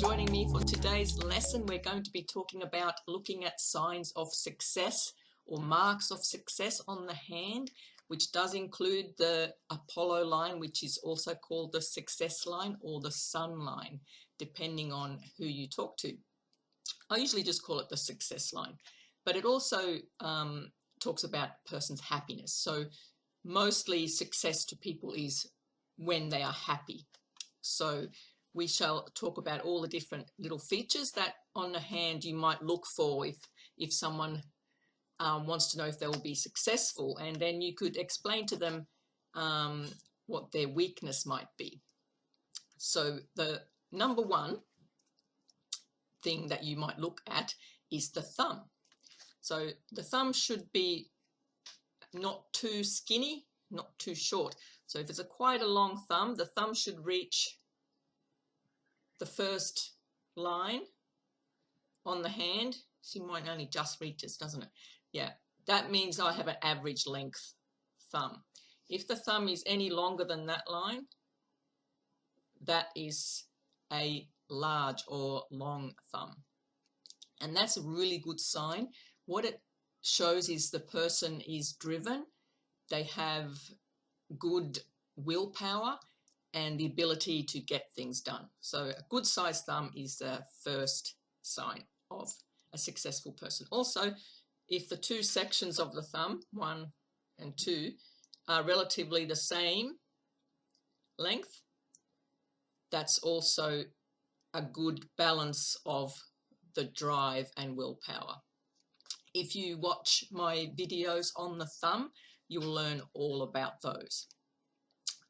joining me for today's lesson. We're going to be talking about looking at signs of success or marks of success on the hand, which does include the Apollo line, which is also called the success line or the sun line, depending on who you talk to. I usually just call it the success line, but it also talks about a person's happiness. So mostly success to people is when they are happy. So we shall talk about all the different little features that on the hand you might look for if someone wants to know if they will be successful, and then you could explain to them what their weakness might be. So the number one thing that you might look at is the thumb. So the thumb should be not too skinny, not too short. So if it's quite a long thumb, the thumb should reach the first line on the hand. So mine only just reaches, doesn't it? Yeah, that means I have an average length thumb. If the thumb is any longer than that line, that is a large or long thumb. And that's a really good sign. What it shows is the person is driven, they have good willpower and the ability to get things done. So a good sized thumb is the first sign of a successful person. Also, if the two sections of the thumb, 1 and 2, are relatively the same length, that's also a good balance of the drive and willpower. If you watch my videos on the thumb, you'll learn all about those.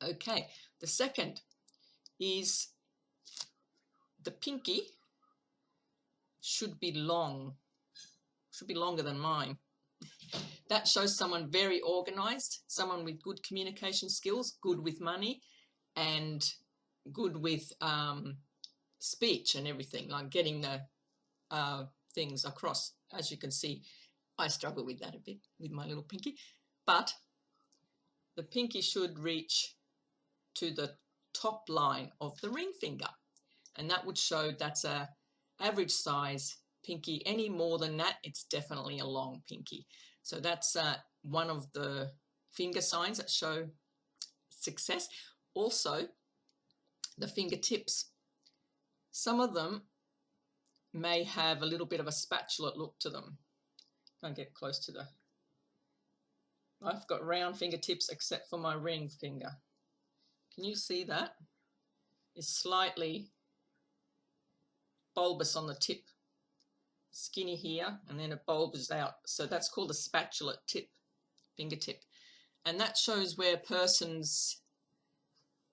Okay, the second is the pinky should be long, should be longer than mine. That shows someone very organized, someone with good communication skills, good with money, and good with speech and everything, like getting the things across. As you can see, I struggle with that a bit with my little pinky, but the pinky should reach to the top line of the ring finger, and that would show that's a average size pinky. Any more than that, it's definitely a long pinky. So that's one of the finger signs that show success. Also, the fingertips. Some of them may have a little bit of a spatula look to them. Can't get close to the... I've got round fingertips except for my ring finger. Can you see that? It's slightly bulbous on the tip. Skinny here, and then it bulbs out. So that's called a spatula tip, fingertip. And that shows where a person's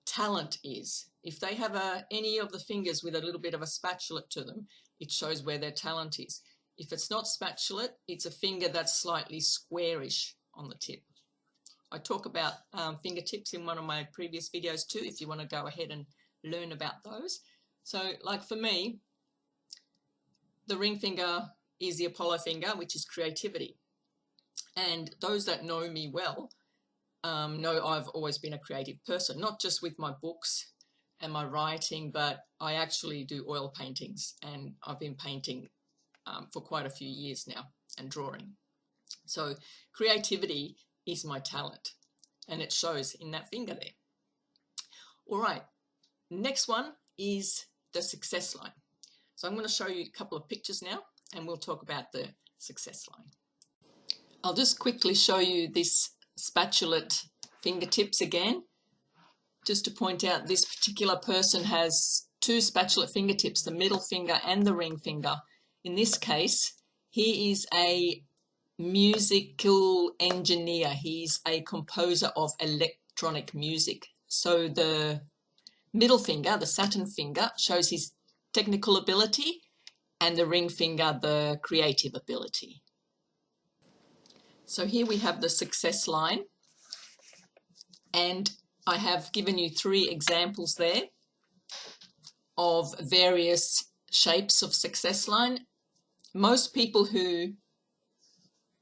talent is. If they have any of the fingers with a little bit of a spatula to them, it shows where their talent is. If it's not spatulate, it's a finger that's slightly squarish on the tip. I talk about fingertips in one of my previous videos too, if you want to go ahead and learn about those. So like for me, the ring finger is the Apollo finger, which is creativity. And those that know me well know I've always been a creative person, not just with my books and my writing, but I actually do oil paintings, and I've been painting for quite a few years now and drawing. So creativity is my talent, and it shows in that finger there. All right, next one is the success line. So I'm going to show you a couple of pictures now, and we'll talk about the success line. I'll just quickly show you this spatulate fingertips again, just to point out this particular person has two spatulate fingertips, the middle finger and the ring finger. In this case, he is a musical engineer. He's a composer of electronic music. So the middle finger, the Saturn finger, shows his technical ability, and the ring finger, the creative ability. So here we have the success line, and I have given you 3 examples there of various shapes of success line. Most people who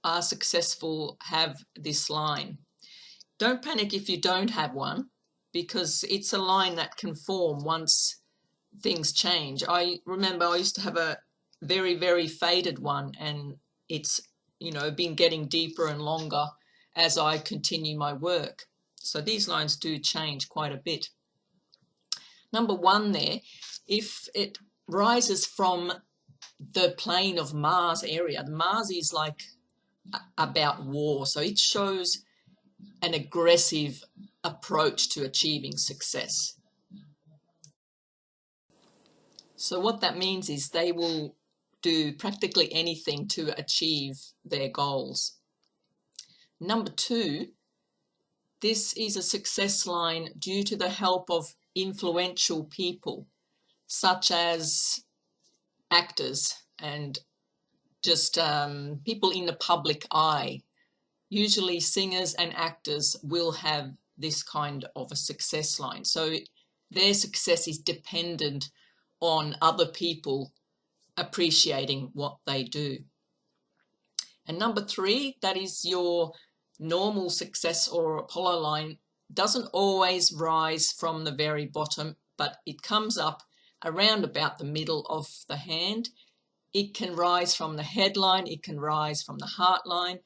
are successful have this line. Don't panic if you don't have one, because it's a line that can form once things change. I remember I used to have a very, very faded one, and it's, you know, been getting deeper and longer as I continue my work. So these lines do change quite a bit. Number one there, if it rises from the plane of Mars area, Mars is like about war, so it shows an aggressive approach to achieving success. So what that means is they will do practically anything to achieve their goals. Number two, this is a success line due to the help of influential people, such as actors and just people in the public eye. Usually singers and actors will have this kind of a success line. So their success is dependent on other people appreciating what they do. And number three, that is your normal success or Apollo line, doesn't always rise from the very bottom, but it comes up around about the middle of the hand. It can rise from the headline, it can rise from the heart line,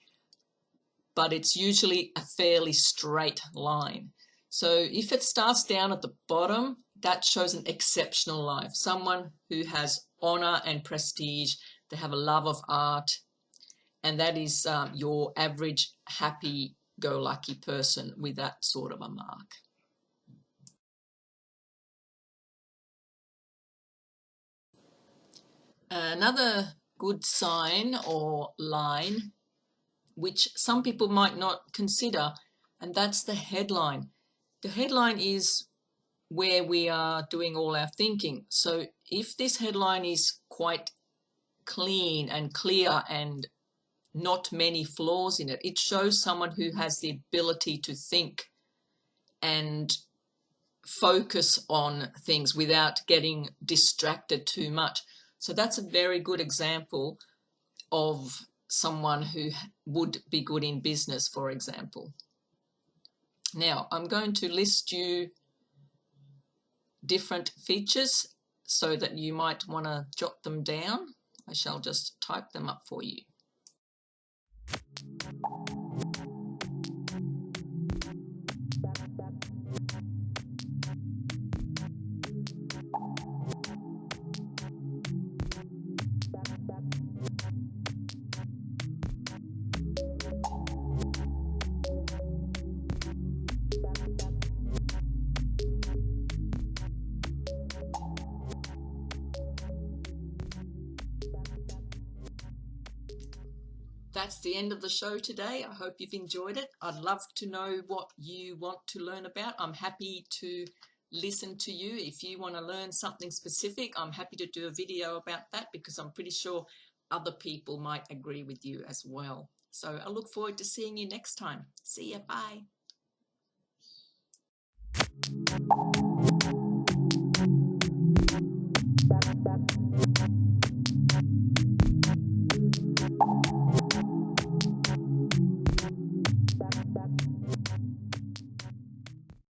but it's usually a fairly straight line. So if it starts down at the bottom, that shows an exceptional life, someone who has honor and prestige, they have a love of art, and that is your average happy-go-lucky person with that sort of a mark. Another good sign or line, which some people might not consider, and that's the headline. The headline is where we are doing all our thinking. So if this headline is quite clean and clear and not many flaws in it, it shows someone who has the ability to think and focus on things without getting distracted too much. So that's a very good example of someone who would be good in business, for example. Now, I'm going to list you different features so that you might want to jot them down. I shall just type them up for you. That's the end of the show today. I hope you've enjoyed it. I'd love to know what you want to learn about. I'm happy to listen to you. If you want to learn something specific, I'm happy to do a video about that, because I'm pretty sure other people might agree with you as well. So I look forward to seeing you next time. See ya. Bye.